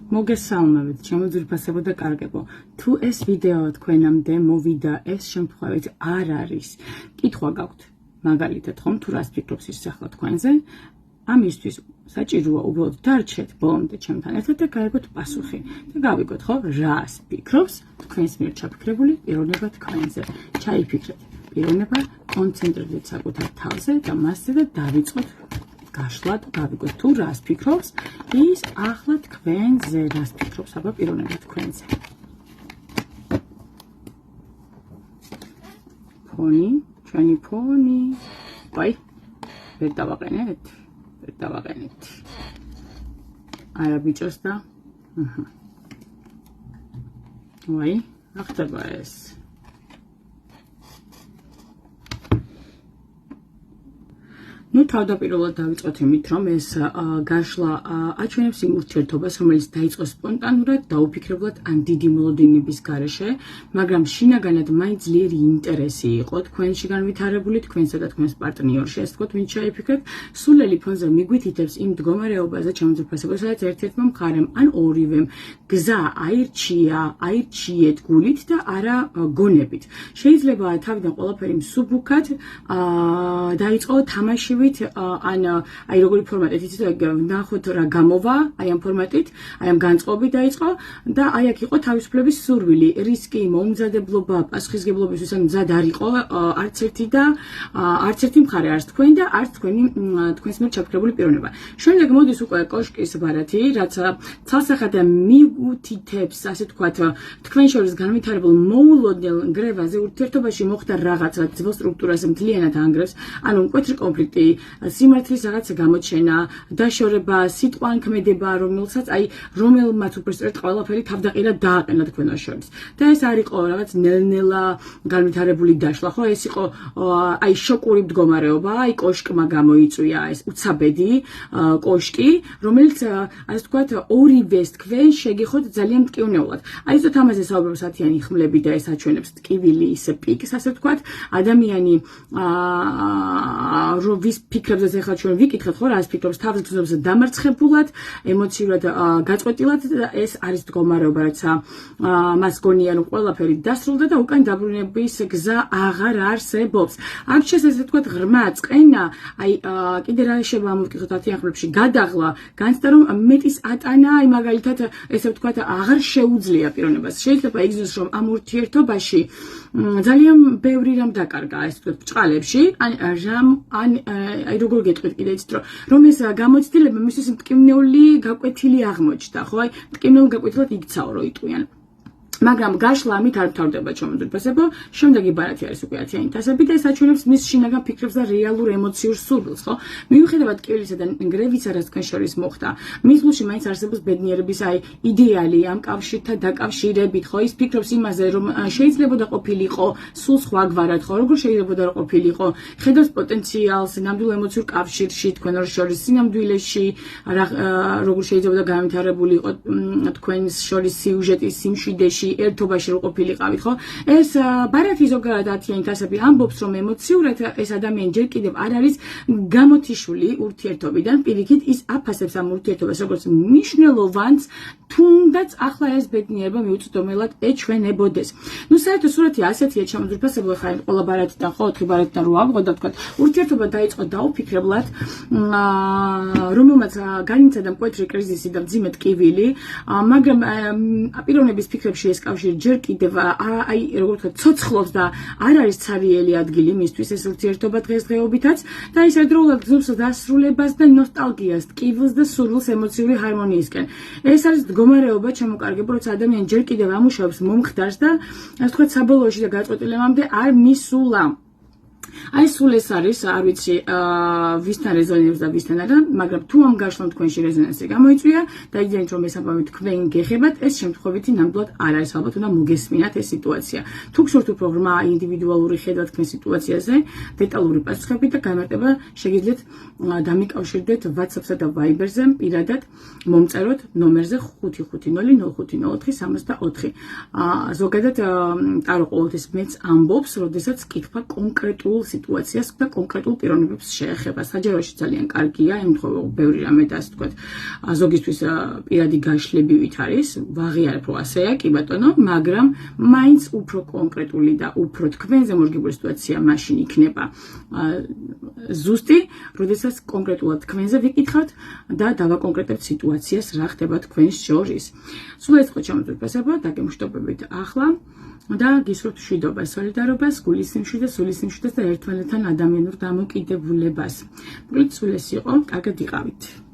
მოგესალმებით, ჩემო ძვირფასებო და კარგებო. თუ ეს ვიდეო თქვენამდე მოვიდა, ეს შემთხვევით არ არის. კითხვა გაქვთ, მაგალითად, ხომ თუ რას ფიქრობს ის ახლა თქვენზე? ამისთვის საჭიროა უბრალოდ დარჩეთ ბოლომდე ჩემთან ერთად და გაიგოთ პასუხი. და გავიგოთ, ხო, რას ფიქრობს თქვენს მიერ ჩაფიქრებული პიროვნება თქვენზე. ჩაიფიქრეთ პიროვნება, კონცენტრირდეთ საკუთარ თავზე და მასზე და დავიწყოთ გაშლად, გავიგოთ თუ რას ფიქრობს ის ახლა თქვენზე, რას ფიქრობს აბა პიროვნება თქვენზე. ფონი, ჩვენი ფონი. ვაი, ვერ დავაყენეთ. არა ბიჭოს და ვაი, რა ხდება ეს? ნუ თავდაპირველად დავიწყოთ იმით, რომ ეს გაშლა აჩვენებს იმ ურთიერთობას, რომელიც დაიწყო სპონტანურად, დაუფიქრებლად ან დიდი მოლოდინების გარეშე, მაგრამ შინაგანად მაინც ძლიერი ინტერესი იყო თქვენში განვითარებული, თქვენსა და თქვენს პარტნიორში, ასე ვთქვათ, ვინც შეიფიქრეთ, სულელი ფონზე მიგვითითებს იმ მდგომარეობაზე, ჩემოძირფასებო, სადაც ერთ-ერთმა მხარემ ან ორივემ გზა აირჩიეთ გულით და არა გონებით. შეიძლება თავიდან ყველაფერი მსუბუქად დაიწყო თამაში ან აი როგორი ფორმატით იცით ნახოთ რა გამოვა აი ამ ფორმატით აი ამ განწყობით დაიწყო და აი აქ იყო თავისუფლების სურვილი რისკი მოუმზადებლობა პასუხისგებლობისთვის ან მზად არ იყო არც ერთი მხარე არც თქვენ და არც თქვენს მიერ ჩაფიქრებული პიროვნება შემდეგ მოდის უკვე კოშკის ბარათი რაც ცალსახად მიუთითებს ასე თქვათ თქვენ შორის განვითარებულ მოულოდნელ ნგრევაზე ურთიერთობაში მოხდა რაღაც ძველ სტრუქტურაზე მთლიანად ანგრევს ანუ მკვეთრი კონფლიქტი სიმართლის რაღაცა გამოჩენა, დაშორება, სიტყვა ან ქმედება, რომელმაც უბრალოდ ყველაფერი თავდაყირად დააყენა თქვენს შორის. და ეს არ იყო რაღაც ნელ-ნელა განვითარებული დაშლა, ხო? ეს იყო აი შოკური მდგომარეობა, აი კოშკმა გამოიწვია ეს უცაბედი კოშკი, რომელიც ასე ვთქვათ, ორივეს თქვენ შეგიხოთ ძალიან მტკივნეულად. აი ზოგადად ამაზე საუბრობს ათიანი ხმლები და ეს აჩვენებს ტკივილის პიკს, ასე ვთქვათ, ადამიანი ვის ფიქრებს ახლა ჩვენ ვიკითხეთ ხო რას ფიქრობს თავის გზებზე დამარცხებულად ემოციურად გაწყვეტილად და ეს არის მდგომარეობა რაც მას გონია რომ ყველაფერი დასრულდა და უკან დაბრუნების გზა აღარ არსებობს ამ შესაძლოა ესე ვთქვათ ღრმა წყენა აი კიდე რა შეიძლება მოვკითხოთ ათიანხმლებში გადაღლა განცდა რომ მეტის ატანა აი მაგალითად ესე ვთქვათ აღარ შეუძლია პიროვნებას შეიძლება იგრძნოს რომ ამ ურთიერთობაში ძალიან ბევრი რამ დაკარგა ესე ვთქვათ ბჭყალებში ან აი როგორ გეტყვით კიდე იცით რომ ეს გამოცდილება მისთვის მტკივნეული გაკვეთილი აღმოჩნდა ხო აი მტკივნეულ გაკვეთილად იქცაო რო იტყვიან მაგრამ გაშლა ამით არ მთავრდება ჩემოძირფასებო შემდეგი ბარათი არის უკვე ათიანი თასები და ეს აჩვენებს მის შინაგან ფიქრებს და რეალურ ემოციურ სურვილს ხო მიუხედავად ტკივილისა და ნგრევისა რაც თქვენ შორის მოხდა მის გულში მაინც არსებობს ბედნიერების აი იდეალი ამ კავშირთან დაკავშირებით ხო ის ფიქრობს იმაზე რომ შეიძლებოდა ყოფილიყო სულ სხვაგვარად ხო როგორ შეიძლებოდა ყოფილიყო ხედავს პოტენციალს ნამდვილ ემოციურ კავშირში თქვენ შორის სინამდვილეში როგორ შეიძლებოდა განვითარებული იყო თქვენს შორის სიუჟეტის სიმშვიდეში ერთობაში რო ყოფილიყავით ხო ეს ბარათი ზოგადად ათიანი თასები ამბობს რომ ემოციურად ეს ადამიანი ჯერ კიდევ არ არის გამოთიშული ურთიერთობიდან პირიქით ის აფასებს ამ ურთიერთობას როგორც მნიშვნელოვანს თუნდაც ახლა ეს ბედნიერება მიუწვდომელად ეჩვენებოდეს ნუ საერთოდ სურათი ასეთია ჩემოძირფასებო ხა იმ ყველა ბარათიდან ხო 4 ბარათიდან რო ავიღოთ და ვთქვათ ურთიერთობა დაიწყო დაუფიქრებლად რომელმაც განიცადა მკვეთრი კრიზისი და მძიმე ტკივილი მაგრამ პიროვნების ფიქრებში ეს კავშირი ჯერ კიდევ აი როგორ ვთქვათ ცოცხლობს და არ არის ცარიელი ადგილი მისთვის ეს ურთიერთობა დღესდღეობითაც და ის ერთდროულად გზობს დასრულებას და ნოსტალგიას ტკივილს და სურვილს ემოციური ჰარმონიისკენ ეს არის მდგომარეობა ჩემოკარგებო როცა ადამიანი ჯერ კიდევ ამუშავებს მომხდარს და ასე ვთქვათ საბოლოოში და გაწყვეტილებამდე არ მისულა აი სულ ეს არის არ ვიცი ვისთან რეზონირებს და ვისთან არა მაგრამ თუ ამ გაშლამ თქვენში რეზონანსი გამოიწვია და იგივე რომ ეს ამბავი თქვენ გეხებათ ეს შემთხვევითი ნამდვილად არ არის ალბათ უნდა მოგესმინათ ეს სიტუაცია თუ გსურთ უფრო ღრმა ინდივიდუალური ხედვა თქვენ სიტუაციაზე დეტალური პასუხები და განმარტება შეგიძლიათ დამიკავშირდეთ WhatsApp-სა და Viber-ზე პირადად მომწეროთ ნომერზე 5500504 ზოგადად ტარო ყოველთვის მეც ამბობს როდესაც კითხვა კონკრეტულ სიტუაციას და კონკრეტულ პიროვნებებს შეეხება. საჯაროში ძალიან კარგია, ემთხვევა ბევრი რამე და ასე ვთქვათ, ზოგისთვის პირადი გაშლებივით არის, ვაღიარებ რომ ასეა, კი ბატონო, მაგრამ მაინც უფრო კონკრეტული და უფრო თქვენზე მორგებული სიტუაცია მაშინ იქნება ზუსტი, როდესაც კონკრეტულად თქვენზე ვიკითხავთ და დავაკონკრეტებთ სიტუაციას, რა ხდება თქვენს შორის. სულ ეს იყო ჩემთვის უფასება, დაგემშვიდობებით ახლა და გისურვებთ მშვიდობას, სოლიდარობას, გულის სიმშვიდეს, სულის სიმშვიდეს და ერთმანეთთან ადამიანურ დამოკიდებულებას. მოკლედ სულ ეს იყო, კარგად იყავით.